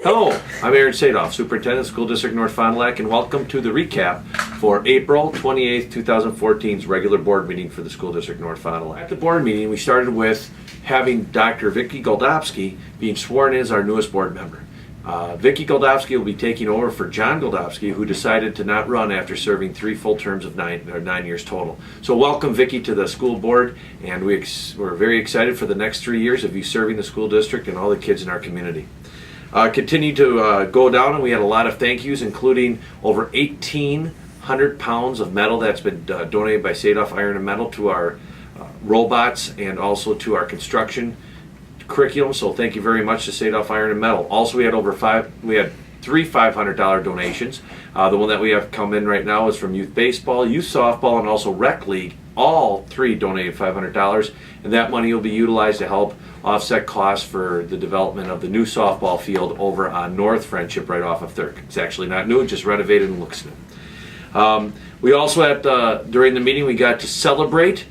Hello, I'm Aaron Sadoff, Superintendent, School District North Fond du Lac, and welcome to the recap for April 28th, 2014's regular board meeting for the School District North Fond du Lac. At the board meeting, we started with having Dr. Vicki Goldovsky being sworn in as our newest board member. Vicki Goldovsky will be taking over for John Goldovsky, who decided to not run after serving 3 full terms of 9 years total. So welcome, Vicki, to the school board, and we're very excited for the next 3 years of you serving the school district and all the kids in our community. Continue to go down, and we had a lot of thank yous, including over 1,800 pounds of metal that's been donated by Sadoff Iron and Metal to our robots and also to our construction curriculum. So thank you very much to Sadoff Iron and Metal. Also, we had three $500 donations. The one that we have come in right now is from Youth Baseball, Youth Softball, and also Rec League. All three donated $500, and that money will be utilized to help offset costs for the development of the new softball field over on North Friendship right off of 3rd. It's actually not new, just renovated and looks new. We also had, during the meeting, we got to celebrate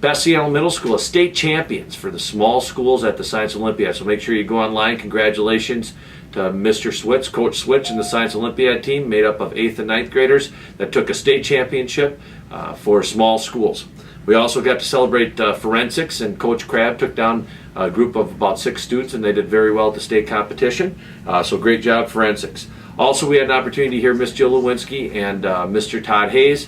Best Seattle Middle School as state champions for the small schools at the Science Olympiad. So make sure you go online. Congratulations to Mr. Switz, Coach Switch, and the Science Olympiad team made up of 8th and 9th graders that took a state championship for small schools. We also got to celebrate forensics, and Coach Crabb took down a group of about 6 students, and they did very well at the state competition. So great job, forensics. Also, we had an opportunity to hear Miss Jill Lewinsky and Mr. Todd Hayes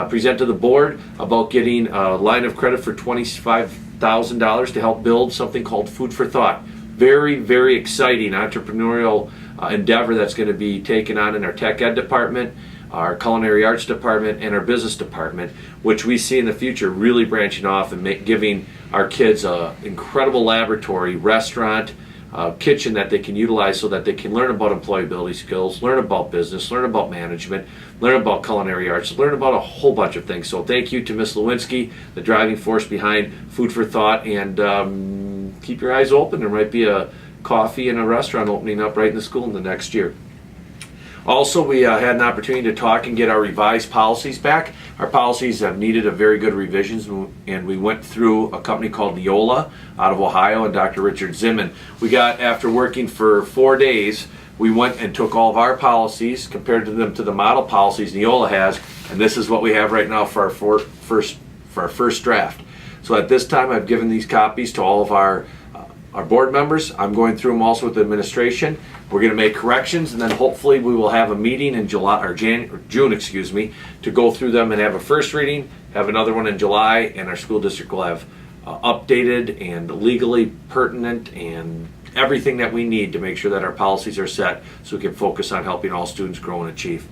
present to the board about getting a line of credit for $25,000 to help build something called Food for Thought. Very, very exciting entrepreneurial endeavor that's going to be taken on in our tech ed department, our culinary arts department, and our business department, which we see in the future really branching off and giving our kids an incredible laboratory, restaurant, kitchen that they can utilize so that they can learn about employability skills, learn about business, learn about management, learn about culinary arts, learn about a whole bunch of things. So thank you to Ms. Lewinsky, the driving force behind Food for Thought, and keep your eyes open. There might be a coffee and a restaurant opening up right in the school in the next year. Also, we had an opportunity to talk and get our revised policies back. Our policies have needed a very good revisions, and we went through a company called Neola out of Ohio and Dr. Richard Zimmern. We got, after working for 4 days, we went and took all of our policies, compared to them to the model policies Neola has, and this is what we have right now for our first draft. So at this time, I've given these copies to all of our board members. I'm going through them also with the administration. We're going to make corrections, and then hopefully we will have a meeting in June, to go through them and have a first reading, have another one in July, and our school district will have updated and legally pertinent and everything that we need to make sure that our policies are set so we can focus on helping all students grow and achieve.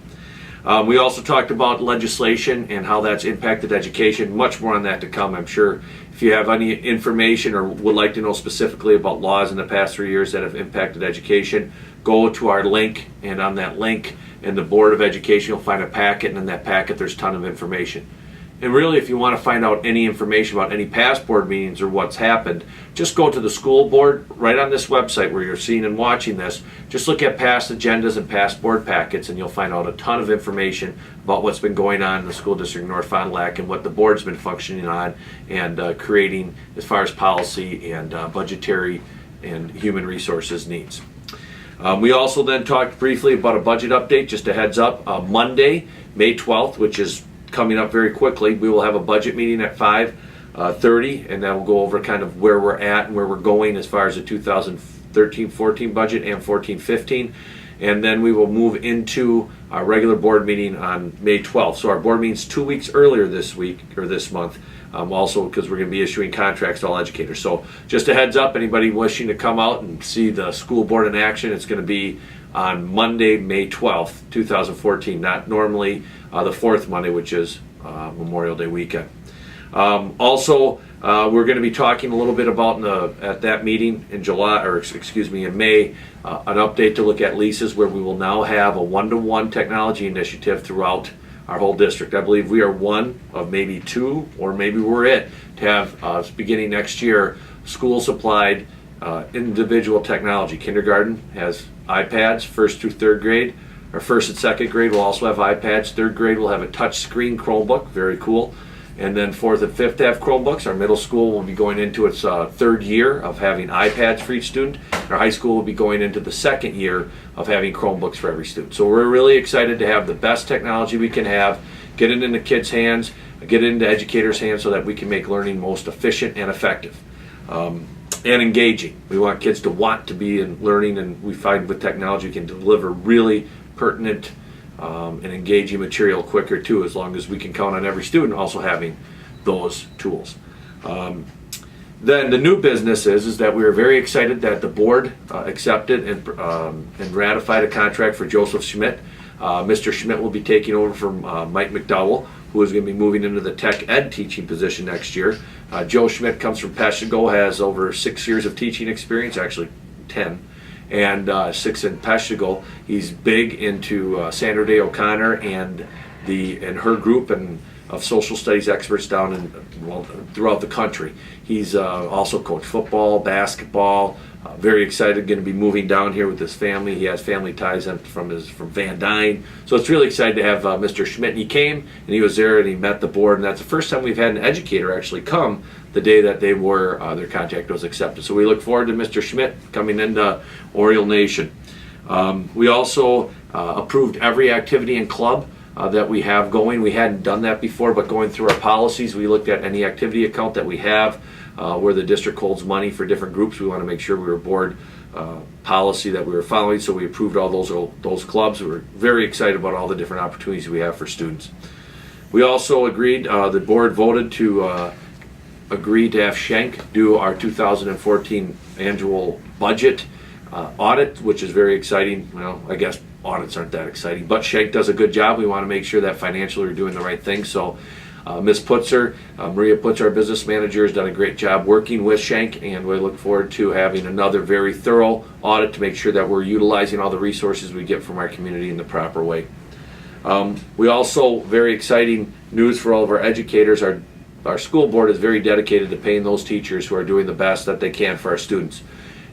We also talked about legislation and how that's impacted education. Much more on that to come, I'm sure. If you have any information or would like to know specifically about laws in the past 3 years that have impacted education, go to our link, and on that link in the Board of Education you'll find a packet, and in that packet there's a ton of information. And really, if you want to find out any information about any past board meetings or what's happened, just go to the school board right on this website where you're seeing and watching this. Just look at past agendas and past board packets, and you'll find out a ton of information about what's been going on in the school district North Fond du Lac and what the board's been functioning on and creating as far as policy and budgetary and human resources needs. We also then talked briefly about a budget update. Just a heads up, Monday, May 12th, which is coming up very quickly, we will have a budget meeting at 5:30, and that will go over kind of where we're at and where we're going as far as the 2013-14 budget and 14-15, and then we will move into our regular board meeting on May 12th. So our board meeting's 2 weeks earlier this week or this month, also because we're going to be issuing contracts to all educators. So just a heads up, anybody wishing to come out and see the school board in action, it's going to be on Monday, May 12th, 2014, not normally the 4th Monday, which is Memorial Day weekend. Also, we're going to be talking a little bit about at that meeting in in May, an update to look at leases, where we will now have a one-to-one technology initiative throughout our whole district. I believe we are one of maybe 2, or maybe we're it, to have beginning next year school supplied individual technology. Kindergarten has iPads, 1st through 3rd grade. Our 1st and 2nd grade will also have iPads. 3rd grade will have a touch screen Chromebook, very cool. And then 4th and 5th have Chromebooks. Our middle school will be going into its 3rd year of having iPads for each student. Our high school will be going into the 2nd year of having Chromebooks for every student. So we're really excited to have the best technology we can have, get it into kids' hands, get it into educators' hands so that we can make learning most efficient and effective. And engaging. We want kids to want to be in learning, and we find with technology we can deliver really pertinent and engaging material quicker too, as long as we can count on every student also having those tools. Then the new business is that we are very excited that the board accepted and ratified a contract for Joseph Schmidt. Mr. Schmidt will be taking over from Mike McDowell, who is going to be moving into the tech ed teaching position next year. Joe Schmidt comes from Peshtigo, has over 6 years of teaching experience, actually 10, and 6 in Peshtigo. He's big into Sandra Day O'Connor and her group and of social studies experts down throughout the country. He's also coached football, basketball. Very excited, going to be moving down here with his family. He has family ties from Van Dyne. So it's really excited to have Mr. Schmidt. And he came and he was there and he met the board. And that's the first time we've had an educator actually come the day that they were their contract was accepted. So we look forward to Mr. Schmidt coming into Oriole Nation. We also approved every activity and club that we have going. We hadn't done that before, but going through our policies, we looked at any activity account that we have where the district holds money for different groups. We want to make sure we were board policy that we were following, so we approved all those clubs. We were very excited about all the different opportunities we have for students. We also agreed, the board voted to agree to have Schenck do our 2014 annual budget audit, which is very exciting. Well, I guess audits aren't that exciting, but Schenck does a good job. We want to make sure that financially we're doing the right thing. So Ms. Putzer, Maria Putzer, our business manager, has done a great job working with Schenck, and we look forward to having another very thorough audit to make sure that we're utilizing all the resources we get from our community in the proper way. We also, very exciting news for all of our educators, our school board is very dedicated to paying those teachers who are doing the best that they can for our students.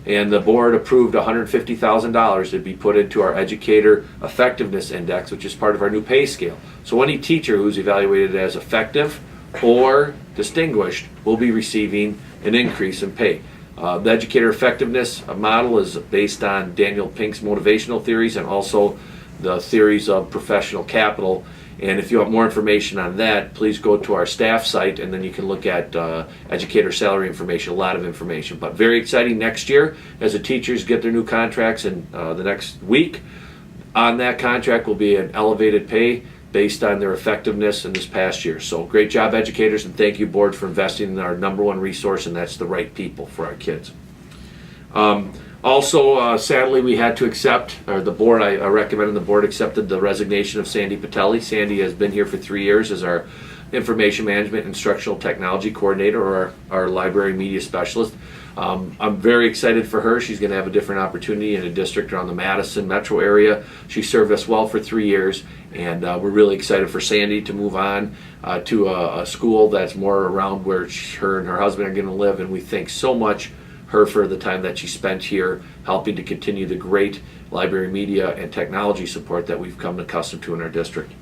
And the board approved $150,000 to be put into our Educator Effectiveness Index, which is part of our new pay scale. So any teacher who's evaluated as effective or distinguished will be receiving an increase in pay. The Educator Effectiveness model is based on Daniel Pink's motivational theories and also the theories of professional capital. And if you want more information on that, please go to our staff site, and then you can look at educator salary information, a lot of information. But very exciting next year as the teachers get their new contracts in the next week. On that contract will be an elevated pay based on their effectiveness in this past year. So great job, educators, and thank you, board, for investing in our #1 resource, and that's the right people for our kids. Also, sadly, we had to accept, or the board, I recommended the board accepted the resignation of Sandy Patelli. Sandy has been here for 3 years as our Information Management Instructional Technology Coordinator, or our Library Media Specialist. I'm very excited for her. She's going to have a different opportunity in a district around the Madison metro area. She served us well for 3 years, and we're really excited for Sandy to move on to a school that's more around where her and her husband are going to live, and we thank so much her for the time that she spent here helping to continue the great library media and technology support that we've come accustomed to in our district.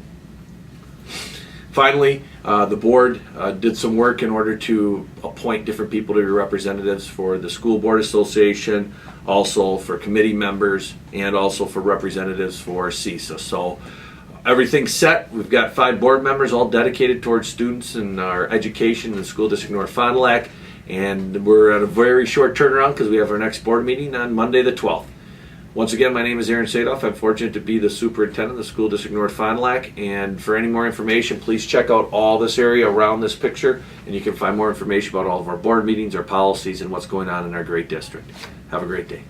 Finally, the board did some work in order to appoint different people to be representatives for the School Board Association, also for committee members, and also for representatives for CISA. So everything's set. We've got 5 board members all dedicated towards students and our education in the School District North Fond du Lac. And we're at a very short turnaround because we have our next board meeting on Monday the 12th. Once again, my name is Aaron Sadoff. I'm fortunate to be the superintendent of the School District North Fond du Lac. And for any more information, please check out all this area around this picture, and you can find more information about all of our board meetings, our policies, and what's going on in our great district. Have a great day.